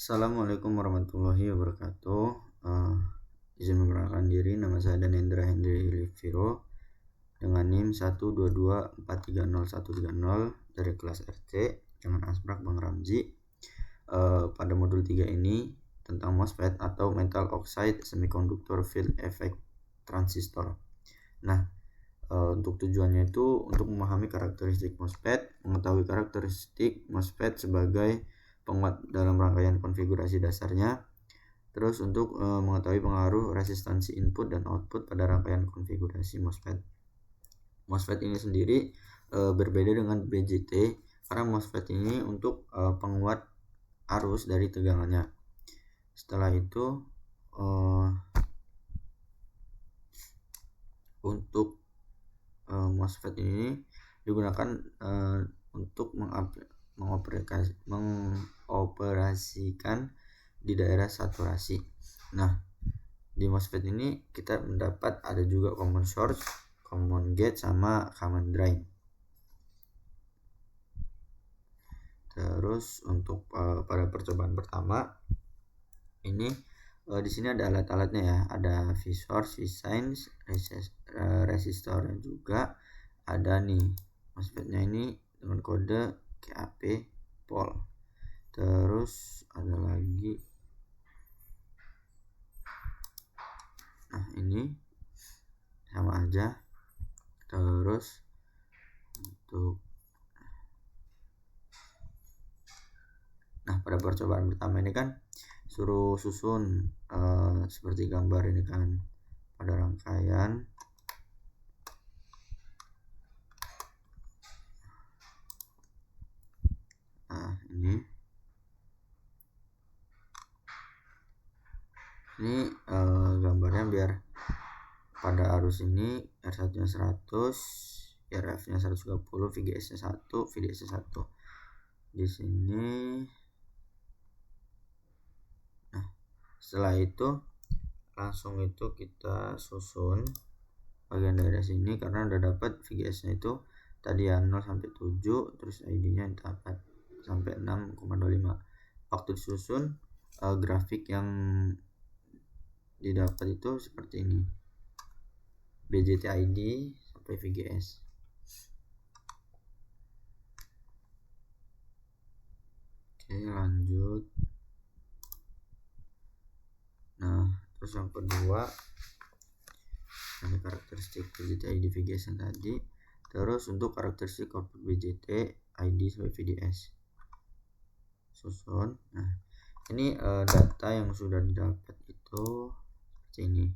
Assalamualaikum warahmatullahi wabarakatuh. Izin memperkenalkan diri, nama saya Danendra Hendri Liviro dengan NIM 122430130 dari kelas RC dengan Asbrak Bang Ramzi. Pada modul 3 ini tentang MOSFET atau Metal Oxide Semiconductor Field Effect Transistor. Nah, untuk tujuannya itu untuk memahami karakteristik MOSFET, mengetahui karakteristik MOSFET sebagai penguat dalam rangkaian konfigurasi dasarnya, terus untuk mengetahui pengaruh resistansi input dan output pada rangkaian konfigurasi MOSFET. MOSFET ini sendiri berbeda dengan BJT karena MOSFET ini untuk penguat arus dari tegangannya. Setelah itu untuk MOSFET ini digunakan untuk mengoperasikan di daerah saturasi. Nah, di MOSFET ini kita mendapat ada juga common source, common gate, sama common drain. Terus untuk pada percobaan pertama ini di sini ada alat-alatnya ya, ada V-source, V-sines, resistornya juga ada nih. MOSFET-nya ini dengan kode KAP pol. Terus ada lagi, nah ini sama aja. Terus untuk pada percobaan pertama ini kan suruh susun seperti gambar ini kan, pada rangkaian ini gambarnya biar pada arus ini R1 nya 100, RF nya 120, VGS nya 1, VDS nya 1 di sini. Nah, setelah itu langsung itu kita susun bagian dari sini karena udah dapat VGS nya itu tadi ya 0 sampai 7, terus ID nya dapat sampai 6,25. Waktu disusun grafik yang didapat itu seperti ini, BJT ID sampai VGS. Oke, lanjut. Nah, terus yang kedua ada karakteristik BJT ID VGS yang tadi. Terus untuk karakteristik output BJT ID sampai VDS susun. Nah, ini data yang sudah didapat itu seperti ini.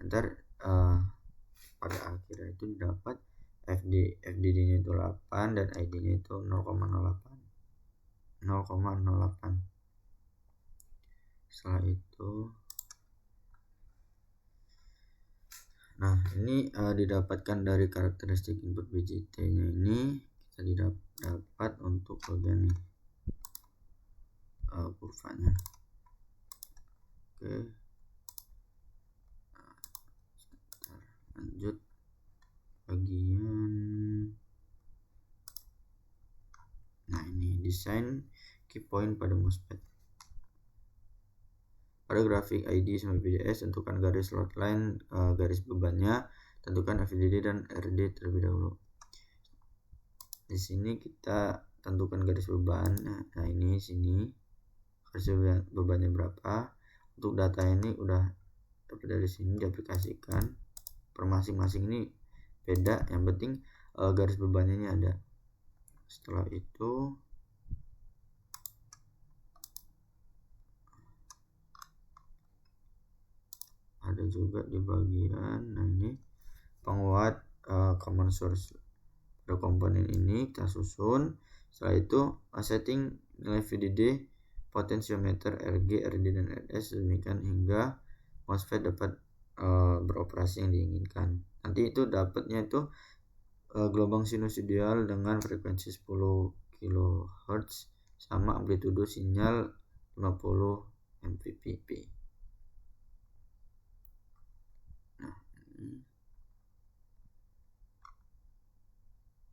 Ntar pada akhirnya itu didapat FDD nya itu 8 dan ID nya itu 0,08. Setelah itu ini didapatkan dari karakteristik input BJT nya ini kita dapat untuk bagian nih kurvanya. Oke, lanjut bagian ini desain key point pada MOSFET. Pada grafik ID sampai VDS tentukan garis load line, garis bebannya, tentukan FDD dan RD terlebih dahulu. Di sini kita tentukan garis beban. Nah, ini sini garis bebannya berapa. Untuk data ini udah dapat dari sini, diaplikasikan. Per masing-masing ini beda, yang penting garis bebannya ini ada. Setelah itu ada juga di bagian ini penguat common source. Pada komponen ini kita susun. Setelah itu setting nilai VDD, potensiometer, RG, RD dan RS demikian hingga MOSFET dapat beroperasi yang diinginkan. Nanti itu dapatnya itu gelombang sinusoidal dengan frekuensi 10 kHz sama amplitudo sinyal 50 mVpp.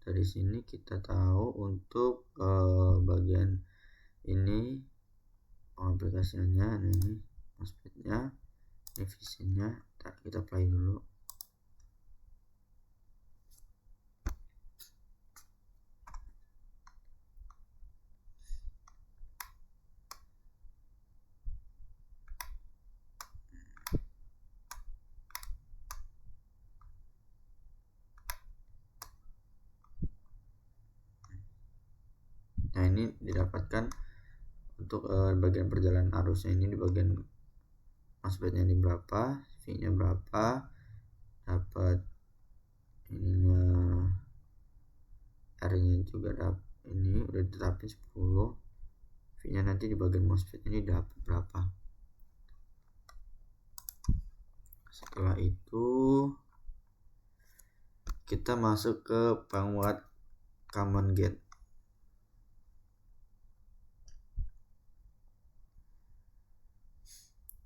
Dari sini kita tahu untuk bagian ini pengaplikasiannya. Nah, ini MOSFET-nya, ini VISIN-nya. Kita play dulu. Nah, ini didapatkan untuk bagian perjalanan arusnya. Ini di bagian MOSFET-nya ini berapa, V-nya berapa, dapat ininya, R-nya juga dapat, ini udah ditetapin 10, V-nya nanti di bagian MOSFET ini dapat berapa. Setelah itu kita masuk ke penguat common gate.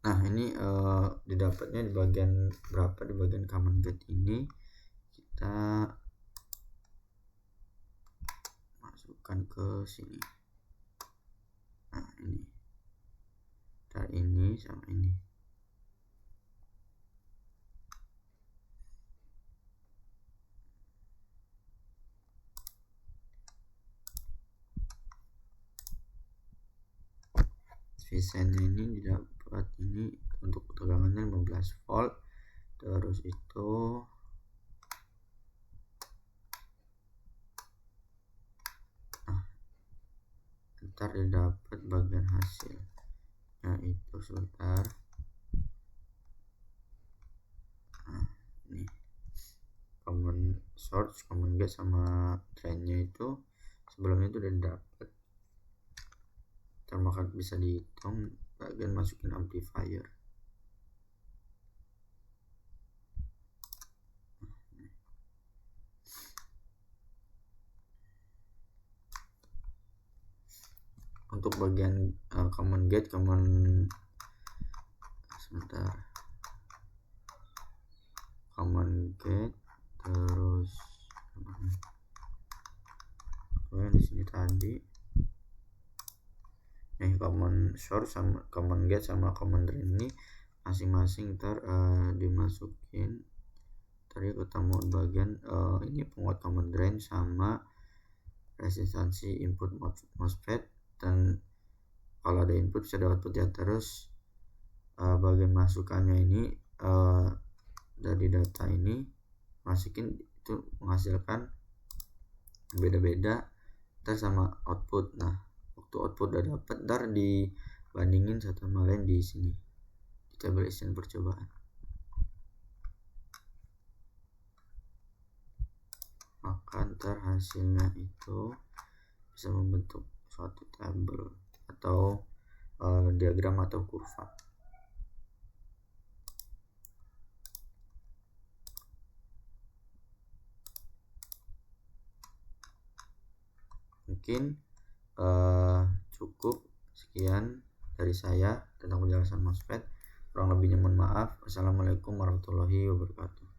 Nah, ini didapatnya di bagian berapa, di bagian common gate ini kita masukkan ke sini. Nah, ini dan ini sama ini. VISIN ini didapat ini untuk tegangannya 15 volt. Terus itu ntar didapat bagian hasil. Nah, itu sebentar. Nah, ini common source, common gate sama drainnya itu sebelumnya itu udah didapat. Termakan bisa dihitung bagian masukin amplifier. Untuk bagian common gate, sebentar, common gate, terus di sini tadi common source sama common gate sama common drain ini masing-masing ntar dimasukin. Tadi ketemu bagian ini penguat common drain sama resistansi input MOSFET, dan kalau ada input bisa ada output ya. Terus bagian masukannya ini dari data ini masukin itu menghasilkan beda-beda ntar sama output. Nah, waktu output udah dapat ntar dibandingin satu sama lain di sini di tabel isian percobaan, maka ntar hasilnya itu bisa membentuk suatu tabel atau diagram atau kurva. Mungkin cukup sekian dari saya tentang penjelasan MOSFET. Kurang lebihnya mohon maaf. Wassalamualaikum warahmatullahi wabarakatuh.